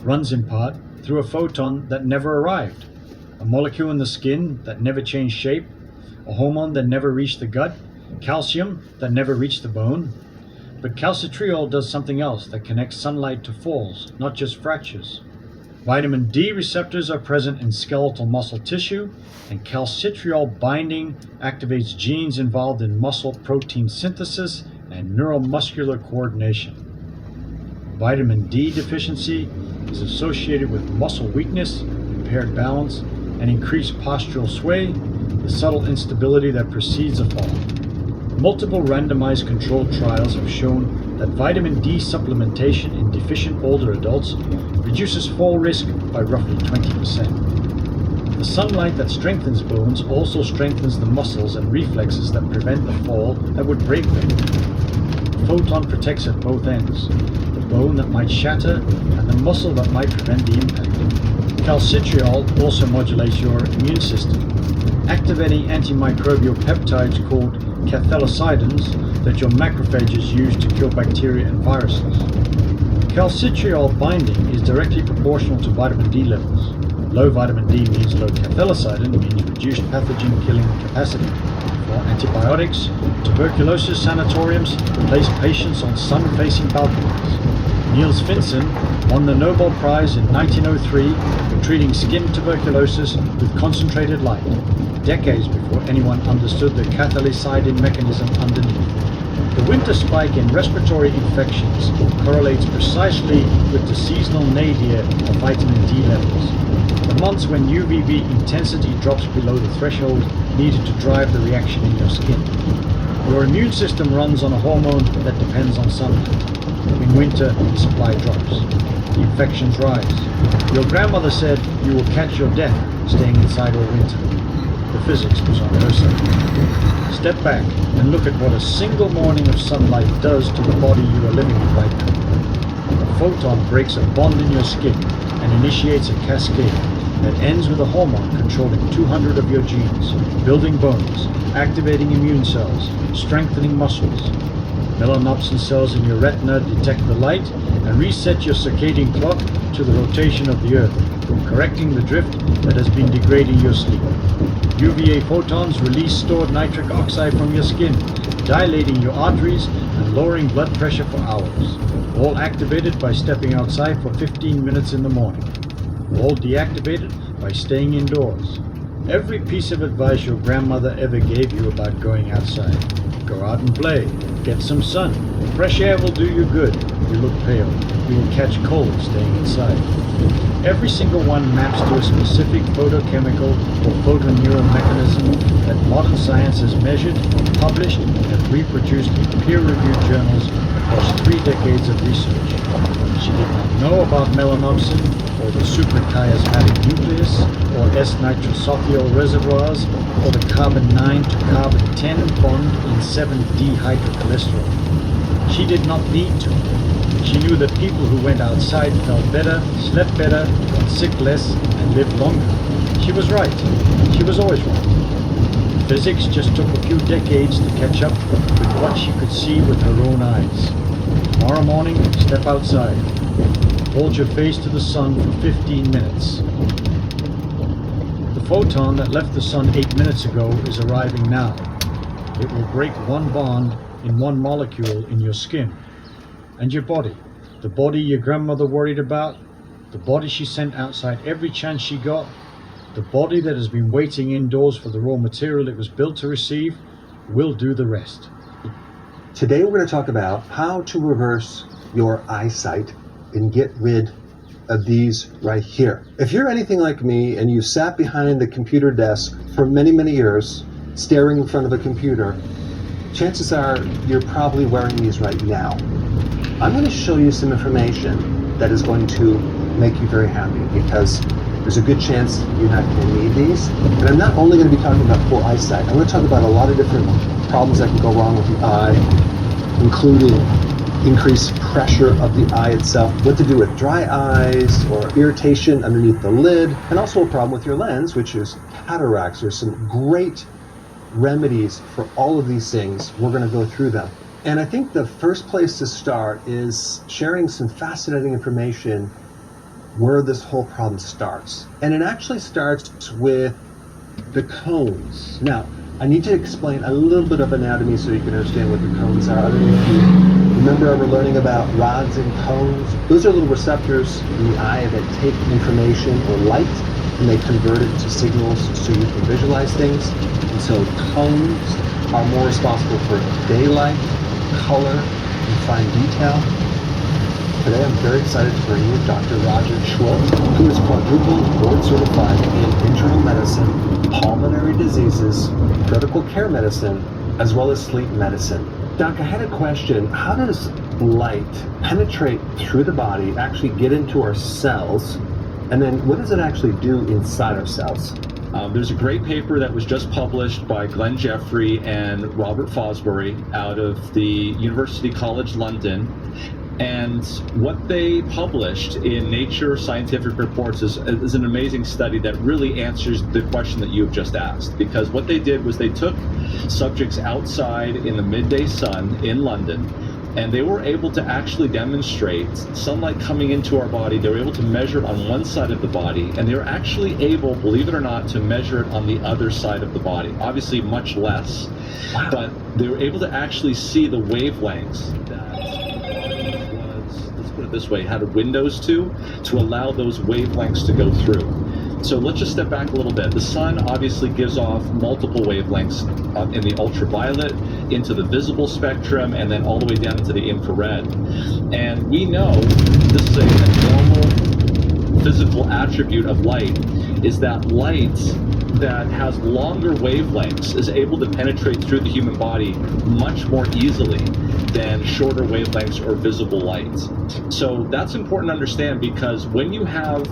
runs in part through a photon that never arrived, a molecule in the skin that never changed shape, a hormone that never reached the gut, calcium that never reached the bone. But calcitriol does something else that connects sunlight to falls, not just fractures. Vitamin D receptors are present in skeletal muscle tissue, and calcitriol binding activates genes involved in muscle protein synthesis and neuromuscular coordination. Vitamin D deficiency is associated with muscle weakness, impaired balance, and increased postural sway, the subtle instability that precedes a fall. Multiple randomized controlled trials have shown that vitamin D supplementation in deficient older adults reduces fall risk by roughly 20%. The sunlight that strengthens bones also strengthens the muscles and reflexes that prevent the fall that would break them. The photon protects at both ends, the bone that might shatter and the muscle that might prevent the impact. Calcitriol also modulates your immune system, activating antimicrobial peptides called cathelicidins that your macrophages use to kill bacteria and viruses. Calcitriol binding is directly proportional to vitamin D levels. Low vitamin D means low cathelicidin, means reduced pathogen killing capacity. For antibiotics, tuberculosis sanatoriums place patients on sun-facing balconies. Niels Finsen won the Nobel Prize in 1903 for treating skin tuberculosis with concentrated light, decades before anyone understood the cathelicidin mechanism underneath. The winter spike in respiratory infections correlates precisely with the seasonal nadir of vitamin D levels, the months when UVB intensity drops below the threshold needed to drive the reaction in your skin. Your immune system runs on a hormone that depends on sunlight. In winter, the supply drops. The infections rise. Your grandmother said you will catch your death staying inside all winter. The physics was on her side. Step back and look at what a single morning of sunlight does to the body you are living with right now. A photon breaks a bond in your skin and initiates a cascade that ends with a hormone controlling 200 of your genes, building bones, activating immune cells, strengthening muscles. Melanopsin cells in your retina detect the light and reset your circadian clock to the rotation of the Earth, correcting the drift that has been degrading your sleep. UVA photons release stored nitric oxide from your skin, dilating your arteries and lowering blood pressure for hours, all activated by stepping outside for 15 minutes in the morning, all deactivated by staying indoors. Every piece of advice your grandmother ever gave you about going outside. Go out and play. Get some sun. Fresh air will do you good. You look pale. You will catch cold staying inside. Every single one maps to a specific photochemical or photoneural mechanism that modern science has measured, published, and reproduced in peer-reviewed journals across 3 decades of research. She did not know about melanopsin, or the suprachiasmatic nucleus, or S-nitrosothiol reservoirs, or the carbon 9 to carbon 10 bond in 7-dehydrocholesterol. She did not need to. She knew that people who went outside felt better, slept better, got sick less, and lived longer. She was right. She was always right. Physics just took a few decades to catch up with what she could see with her own eyes. Tomorrow morning, step outside. Hold your face to the sun for 15 minutes. The photon that left the sun 8 minutes ago is arriving now. It will break one bond in one molecule in your skin. And your body, the body your grandmother worried about, the body she sent outside every chance she got, the body that has been waiting indoors for the raw material it was built to receive, will do the rest. Today we're going to talk about how to reverse your eyesight and get rid of these right here. If you're anything like me and you sat behind the computer desk for many, many years, staring in front of a computer, chances are you're probably wearing these right now. I'm going to show you some information that is going to make you very happy, because there's a good chance you're not going to need these. And I'm not only going to be talking about poor eyesight, I'm going to talk about a lot of different problems that can go wrong with the eye, including increased pressure of the eye itself, what to do with dry eyes or irritation underneath the lid, and also a problem with your lens, which is cataracts. There's some great remedies for all of these things. We're going to go through them. And I think the first place to start is sharing some fascinating information where this whole problem starts. And it actually starts with the cones. Now, I need to explain a little bit of anatomy so you can understand what the cones are. I don't know if you remember ever learning about rods and cones. Those are little receptors in the eye that take information or light and they convert it to signals so you can visualize things. And so cones are more responsible for daylight, color, and fine detail. Today I'm very excited to bring you Dr. Roger Schwartz, who is quadruple board certified in internal medicine, pulmonary diseases, critical care medicine, as well as sleep medicine. Doc, I had a question. How does light penetrate through the body, actually get into our cells, and then what does it actually do inside our cells? There's a great paper that was just published by Glenn Jeffrey and Robert Fosbury out of the University College London. And what they published in Nature Scientific Reports is an amazing study that really answers the question that you've just asked. Because what they did was they took subjects outside in the midday sun in London, and they were able to actually demonstrate sunlight coming into our body. They were able to measure it on one side of the body, and they were actually able, believe it or not, to measure it on the other side of the body. Obviously much less, Wow. but they were able to actually see the wavelengths that this way, had windows to allow those wavelengths to go through. So let's just step back a little bit. The sun obviously gives off multiple wavelengths in the ultraviolet, into the visible spectrum, and then all the way down into the infrared. And we know this is a normal physical attribute of light, is that light that has longer wavelengths is able to penetrate through the human body much more easily than shorter wavelengths or visible light. So that's important to understand, because when you have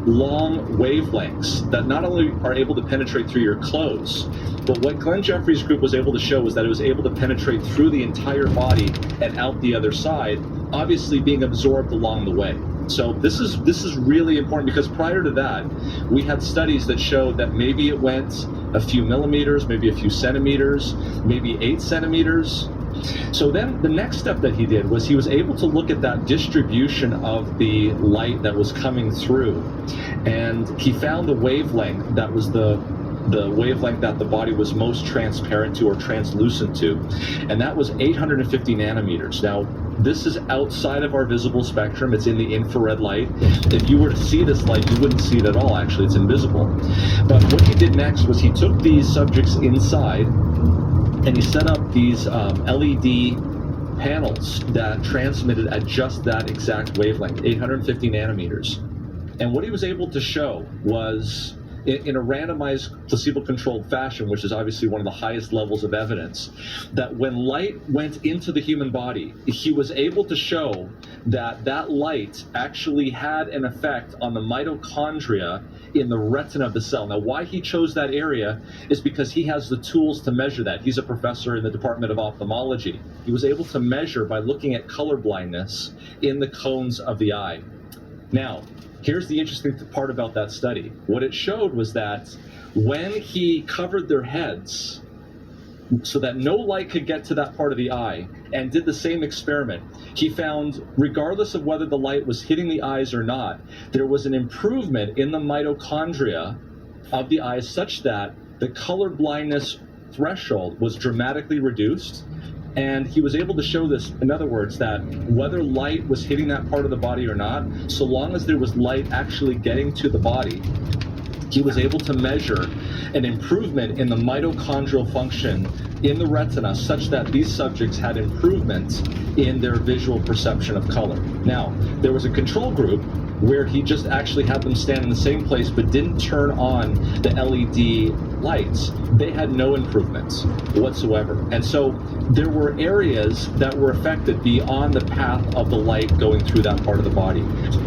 long wavelengths that not only are able to penetrate through your clothes, but what Glenn Jeffrey's group was able to show was that it was able to penetrate through the entire body and out the other side, obviously being absorbed along the way. So this is really important, because prior to that, we had studies that showed that maybe it went a few millimeters, maybe a few centimeters, maybe 8 centimeters. So then the next step that he did was he was able to look at that distribution of the light that was coming through, and he found the wavelength that was the wavelength that the body was most transparent to or translucent to, and that was 850 nanometers. Now, this is outside of our visible spectrum. It's in the infrared light. If you were to see this light, you wouldn't see it at all. Actually, it's invisible. But what he did next was he took these subjects inside and he set up these LED panels that transmitted at just that exact wavelength, 850 nanometers. And what he was able to show was, in a randomized placebo-controlled fashion, which is obviously one of the highest levels of evidence, that when light went into the human body, he was able to show that that light actually had an effect on the mitochondria in the retina of the cell. Now, why he chose that area is because he has the tools to measure that. He's a professor in the Department of Ophthalmology. He was able to measure by looking at color blindness in the cones of the eye. Now, here's the interesting part about that study. What it showed was that when he covered their heads so that no light could get to that part of the eye, and did the same experiment, he found, regardless of whether the light was hitting the eyes or not, there was an improvement in the mitochondria of the eyes such that the color blindness threshold was dramatically reduced. And he was able to show this, in other words, that whether light was hitting that part of the body or not, so long as there was light actually getting to the body, he was able to measure an improvement in the mitochondrial function in the retina such that these subjects had improvements in their visual perception of color. Now, there was a control group where he just actually had them stand in the same place but didn't turn on the LED lights. They had no improvements whatsoever. And so there were areas that were affected beyond the path of the light going through that part of the body.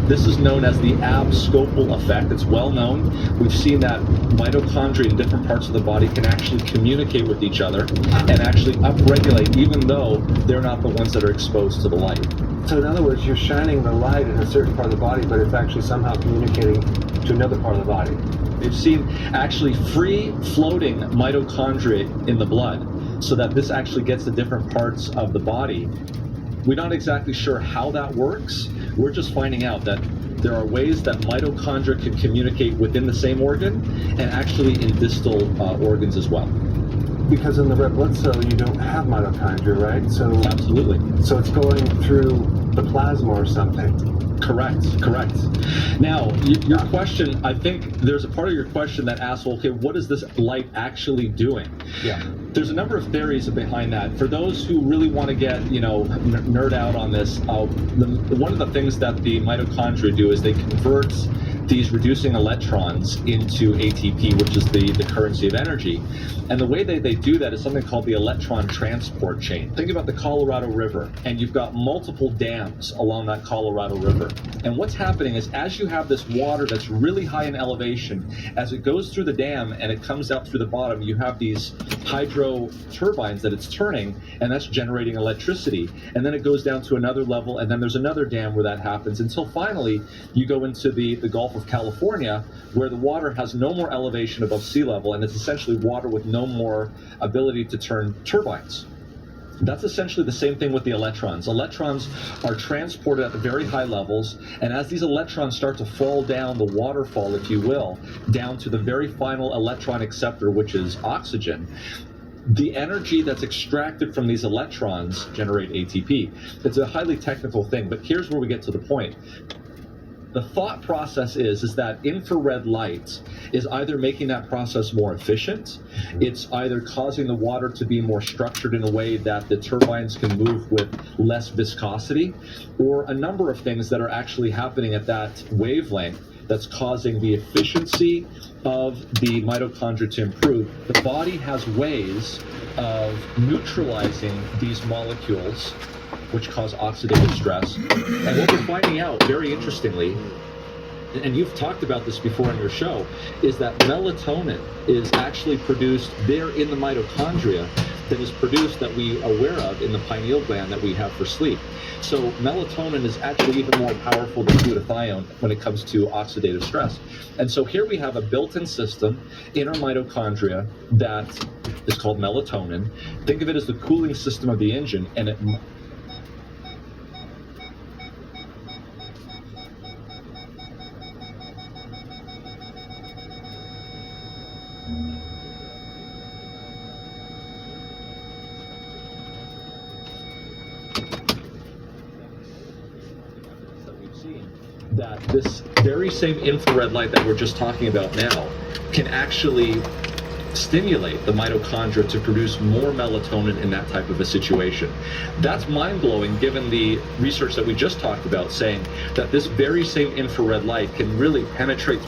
This is known as the abscopal effect. It's well known. We've seen that mitochondria in different parts of the body can actually communicate with each other and actually upregulate, even though they're not the ones that are exposed to the light. So in other words, you're shining the light in a certain part of the body, but it's actually somehow communicating to another part of the body. They've seen actually free floating mitochondria in the blood, so that this actually gets to different parts of the body. We're not exactly sure how that works. We're just finding out that There are ways that mitochondria can communicate within the same organ and actually in distal organs as well. Because in the red blood cell, you don't have mitochondria, right? So Absolutely. So it's going through the plasma or something. Correct. Now, your question, I think there's a part of your question that asks, well, okay, what is this light actually doing? Yeah. There's a number of theories behind that. For those who really want to get, nerd out on this, one of the things that the mitochondria do is they convert these reducing electrons into ATP, which is the currency of energy. And the way they do that is something called the electron transport chain. Think about the Colorado River, and you've got multiple dams along that Colorado River. And what's happening is as you have this water that's really high in elevation, as it goes through the dam and it comes out through the bottom, you have these hydro turbines that it's turning, and that's generating electricity. And then it goes down to another level, and then there's another dam where that happens, until finally you go into the Gulf of California, where the water has no more elevation above sea level, and it's essentially water with no more ability to turn turbines. That's essentially the same thing with the electrons. Electrons are transported at very high levels, and as these electrons start to fall down the waterfall, if you will, down to the very final electron acceptor, which is oxygen, the energy that's extracted from these electrons generate ATP. It's a highly technical thing, but here's where we get to the point. The thought process is that infrared light is either making that process more efficient, it's either causing the water to be more structured in a way that the turbines can move with less viscosity, or a number of things that are actually happening at that wavelength that's causing the efficiency of the mitochondria to improve. The body has ways of neutralizing these molecules which cause oxidative stress. And what we're finding out, very interestingly, and you've talked about this before on your show, is that melatonin is actually produced there in the mitochondria that is produced that we are aware of in the pineal gland that we have for sleep. So melatonin is actually even more powerful than glutathione when it comes to oxidative stress. And so here we have a built-in system in our mitochondria that is called melatonin. Think of it as the cooling system of the engine, and it that this very same infrared light that we're just talking about now can actually stimulate the mitochondria to produce more melatonin in that type of a situation. That's mind-blowing given the research that we just talked about, saying that this very same infrared light can really penetrate